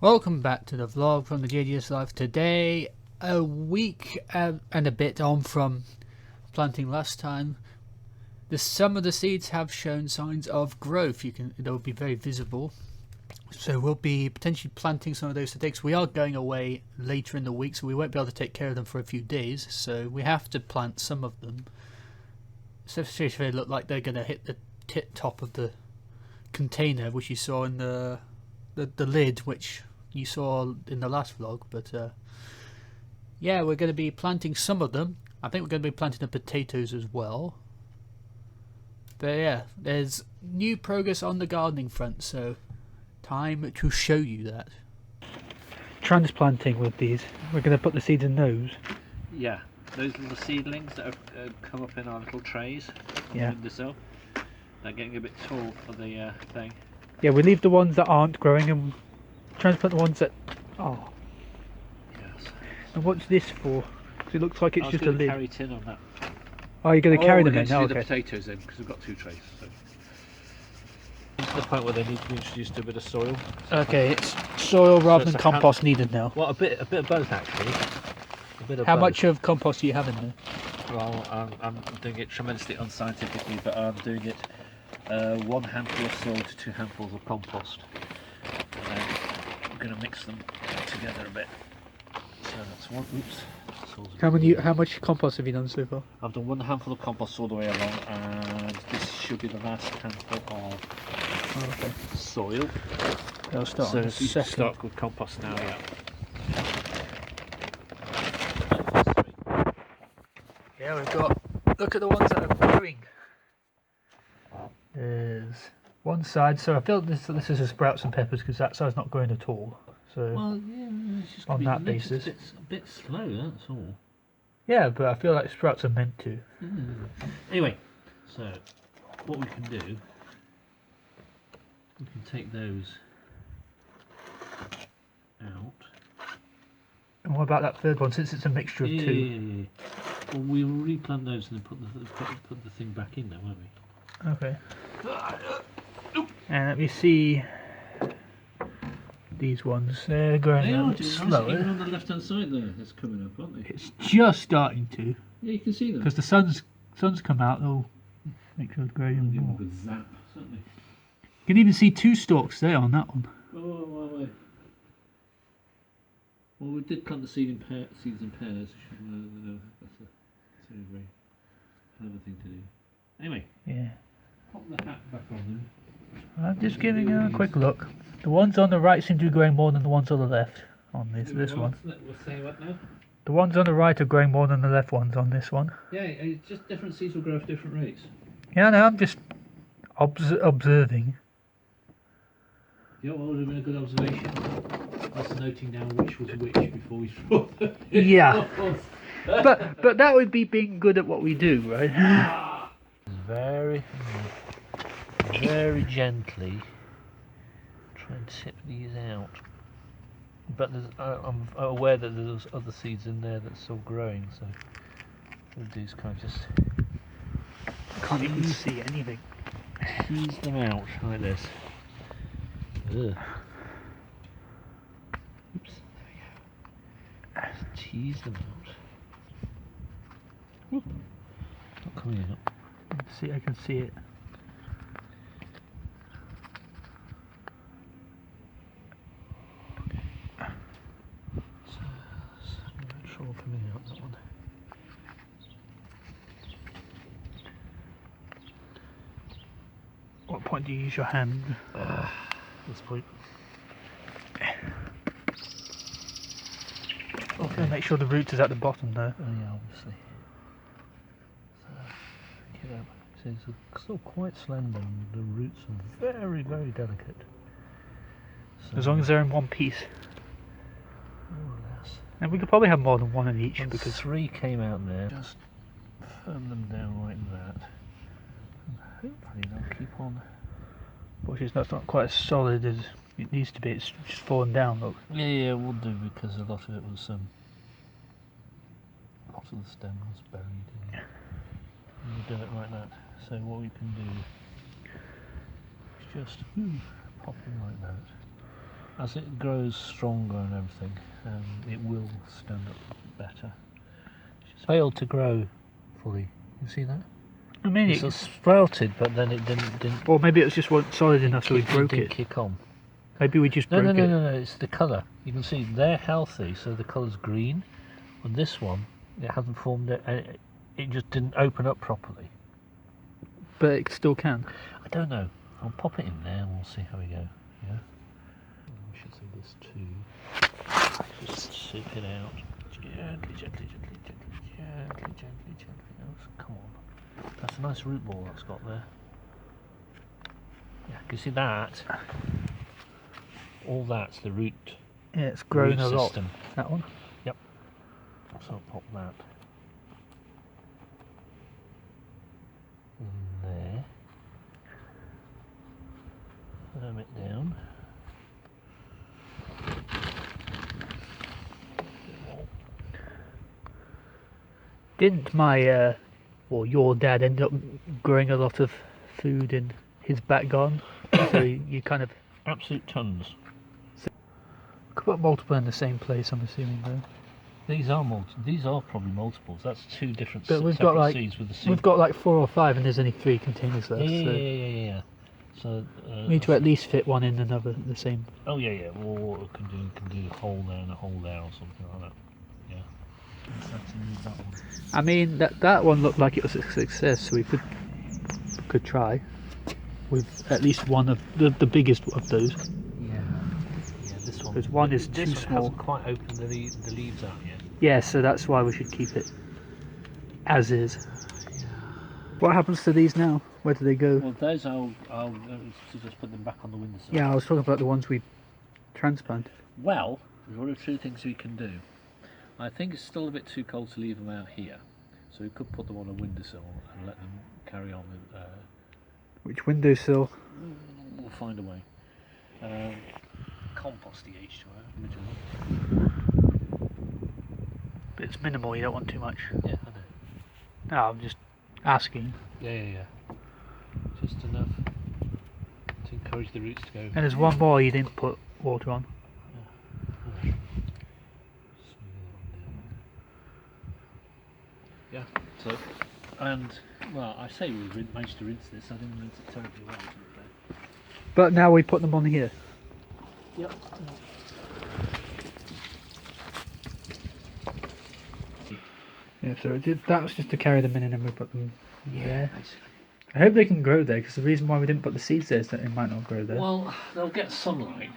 Welcome back to the vlog from the JDS Life. Today, a week and a bit on from planting last time, some of the seeds have shown signs of growth. They'll be very visible. So we'll be potentially planting some of those today because we are going away later in the week, so we won't be able to take care of them for a few days. So we have to plant some of them. Especially if they look like they're going to hit the top of the container, which you saw in the lid, which you saw in the last vlog. But yeah, we're going to be planting some of them. I think we're going to be planting the potatoes as well. But yeah, there's new progress on the gardening front, so time to show you that. Transplanting with these, we're going to put the seeds in those. Yeah, those little seedlings that have come up in our little trays on the windowsill. They're getting a bit tall for the thing. Yeah, we leave the ones that aren't growing and transplant the ones that are. Yes. And what's this for? Because it looks like it's just a lid. Carry tin on that. Oh, you're going to carry them in? We're going to do okay. the potatoes in because we've got two trays. So. To the point where they need to be introduced to a bit of soil. Okay, it's soil rather than compost needed now. Well, a bit of both actually. How much of compost do you have in there? Well, I'm doing it tremendously unscientifically, but I'm doing it 1 handful of soil to 2 handfuls of compost. And then I'm going to mix them together a bit. So that's one. Oops. How much compost have you done so far? I've done 1 handful of compost all the way along, and this should be the last handful of soil. I'll start so on the if you second. start with compost now, yeah. Yeah, we've got. Look at the ones that are growing. There's one side. So I feel this is a sprouts and peppers because that side's not growing at all. So Well, yeah, it's just on that basis, a bit slow. That's all. Yeah, but I feel like sprouts are meant to. Anyway, so what we can do, we can take those out. And what about that third one? Since it's a mixture of two. Yeah. Well, we'll replant those and then put the thing back in there, won't we? Okay. And let me see these ones. They're growing a bit slower. Even on the left-hand side there, it's coming up, aren't they? It's just starting to. Yeah, you can see them. Because the sun's come out, they'll make sure it's growing Give them more. a good zap, certainly. You can even see 2 stalks there on that one. Well, we did plant the seeds in pairs. That's a very clever thing to do. Anyway. Yeah. Pop the hat back on them. I'm just giving you a quick look. The ones on the right seem to be growing more than the ones on the left on this one. We'll say what now? The ones on the right are growing more than the left ones on this one. Yeah, it's just different seeds will grow at different rates. Yeah, no, I'm just observing. You know what would have been a good observation? Us noting down which was which before we throw them. Yeah. but that would be being good at what we do, right? Very gently try and tip these out. But I'm aware that there's other seeds in there that's still growing, so we'll do is kind of just Can't even see anything. tease them out like this. Ugh. Oops, there we go. Just tease them out. Whoop. Not coming up. See, I can see it. No trouble coming out that one. What point do you use your hand? This point. Okay, make sure the root is at the bottom there. Oh yeah, obviously. So it's still quite slender and the roots are very, very delicate. So, As long as they're in one piece. more or less. And we could probably have more than one in each Once because 3 came out there, just firm them down like that. And hopefully they'll keep on. it's not quite as solid as it needs to be. It's just fallen down, look. Yeah, we'll do because a lot of it was lots of the stem was buried in the dirt like that. So what we can do is just pop them like that. as it grows stronger and everything, it will stand up better. It's failed to grow fully. You see that? I mean, It's sprouted, but then it didn't. or maybe it was just wasn't solid enough, so we broke didn't it. kick on. Maybe we just No, broke it. no. It's the colour. You can see they're healthy, so the colour's green. On this one, it hasn't formed it. It just didn't open up properly. But it still can. I don't know. I'll pop it in there and we'll see how we go. Yeah. We should say this too. Just sip it out. Gently. Oh, come on. That's a nice root ball that's got there. Yeah, can you see that? All that's the root. Yeah, it's grown a lot. System. That one. Yep. So I'll pop that in there. Firm it down. Didn't my, or your dad end up growing a lot of food in his back garden? So you kind of Absolute tons. could put multiple in the same place, I'm assuming, though. These are These are probably multiples. That's two different But we've separate got like seeds with the seed. we've got like 4 or 5, and there's only 3 containers left. Yeah. So We need to at least fit one in another the same. Oh yeah. Or it can do a hole there and a hole there or something like that. Yeah. That one. I mean, that one looked like it was a success, so we could try with at least one of the biggest of those. Yeah, this one. Because one is this too one small. hasn't quite opened the leaves out yet. Yeah, so that's why we should keep it as is. What happens to these now? Where do they go? Well, those I'll just put them back on the windowsill. Yeah, I was talking about the ones we transplanted. Well, there's one or two things we can do. I think it's still a bit too cold to leave them out here, so we could put them on a windowsill and let them carry on with. Which windowsill? We'll find a way. Compost the H2O originally. But it's minimal, you don't want too much. Yeah, I know. No, I'm just asking. Yeah. Just enough to encourage the roots to go. And there's one more you didn't put water on. Yeah. So, and well, I say we managed to rinse this. I didn't rinse it terribly well. But now we put them on here. Yep. Yeah, so that was just to carry them in and then we put them there. Basically. I hope they can grow there, because the reason why we didn't put the seeds there is that it might not grow there. Well, they'll get sunlight.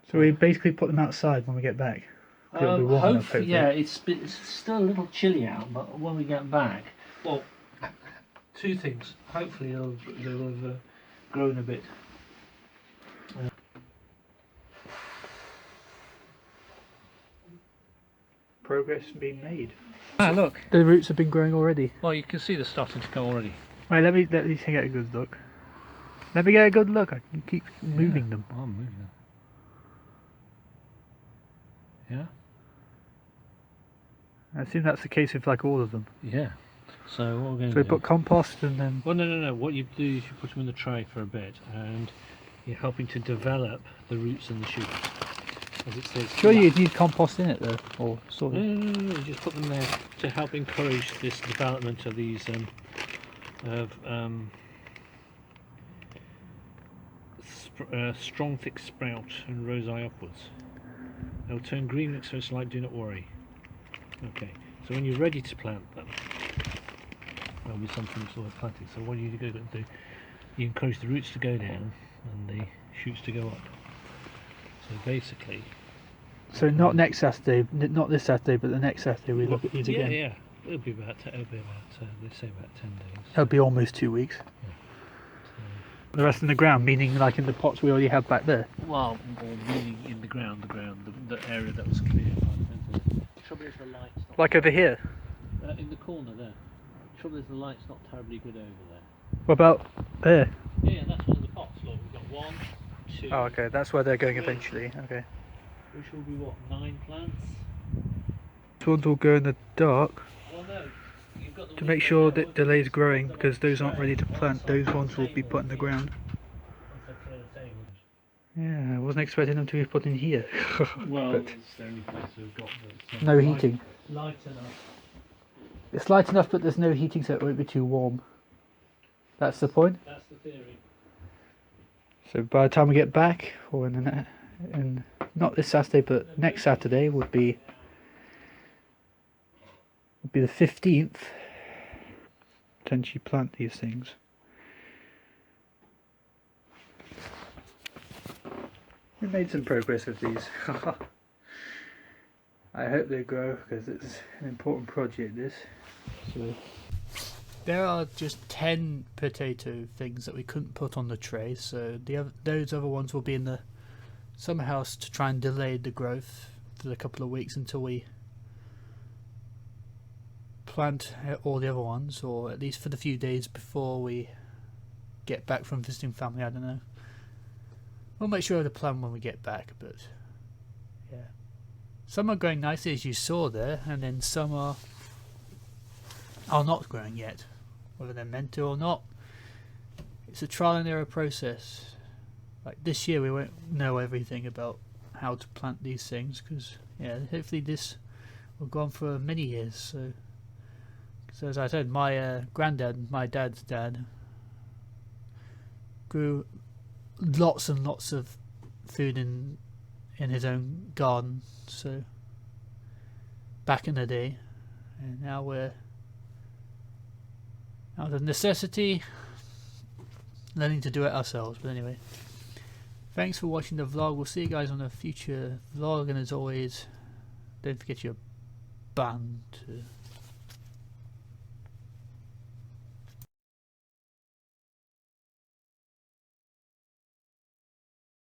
So we basically put them outside when we get back. It'll be warm enough, hopefully. Yeah, it's still a little chilly out, but when we get back, well, two things. Hopefully they'll have grown a bit. Progress being made. Ah, look. The roots have been growing already. Well, you can see they're starting to go already. Right, let me get a good look. Let me get a good look. I can keep moving them. I'm moving them. Yeah. I assume that's the case with like all of them. Yeah. So what we're going So to we do? put compost and then. Well, no. What you do is you put them in the tray for a bit, and you're helping to develop the roots and the shoots. As it says. Surely you'd need compost in it though, or sort of. No. You just put them there to help encourage this development of these strong thick sprout and rose eye upwards. They'll turn green next first light, do not worry. Okay, so when you're ready to plant them, there'll be something sort of planting. So what you do, you encourage the roots to go down and the shoots to go up. So basically... So not next Saturday, not this Saturday, but the next Saturday we look at these again. Yeah. It'll be about they say about 10 days. It'll be almost 2 weeks. Yeah. The rest in the ground, meaning like in the pots we already have back there. Well, more meaning in the ground, the area that was cleared. The trouble is the light's not... Like over here. in the corner there. The trouble is the light's not terribly good over there. What about there? Yeah, that's one of the pots. Look, we've got 1, 2... Oh, okay, that's where they're going eventually. Okay. Which will be what, 9 plants? These ones will go in the dark Well, no. You've got the to make sure that delay's growing, because those aren't ready to plant. Those ones will be put in the ground. Once they're Yeah, I wasn't expecting them to be put in here. Well, But it's the only place we've got that's no heating. light enough. It's light enough, but there's no heating, so it won't be too warm. That's the point. That's the theory. So by the time we get back, or in not this Saturday, but next Saturday would be the 15th. Potentially plant these things. We made some progress with these. I hope they grow because it's an important project. This. So there are just 10 potato things that we couldn't put on the tray, so those other ones will be in the summer house to try and delay the growth for a couple of weeks until we plant all the other ones, or at least for the few days before we get back from visiting family. I don't know. We'll make sure of the plan when we get back, but yeah. Some are growing nicely as you saw there, and then some are not growing yet. Whether they're meant to or not, it's a trial and error process. Like this year we won't know everything about how to plant these things, because yeah, hopefully this will go on for many years. So as I said, my granddad, my dad's dad, grew lots and lots of food in his own garden, so back in the day, and now we're out of necessity learning to do it ourselves. But anyway, thanks for watching the vlog. We'll see you guys on a future vlog, and as always, don't forget your band to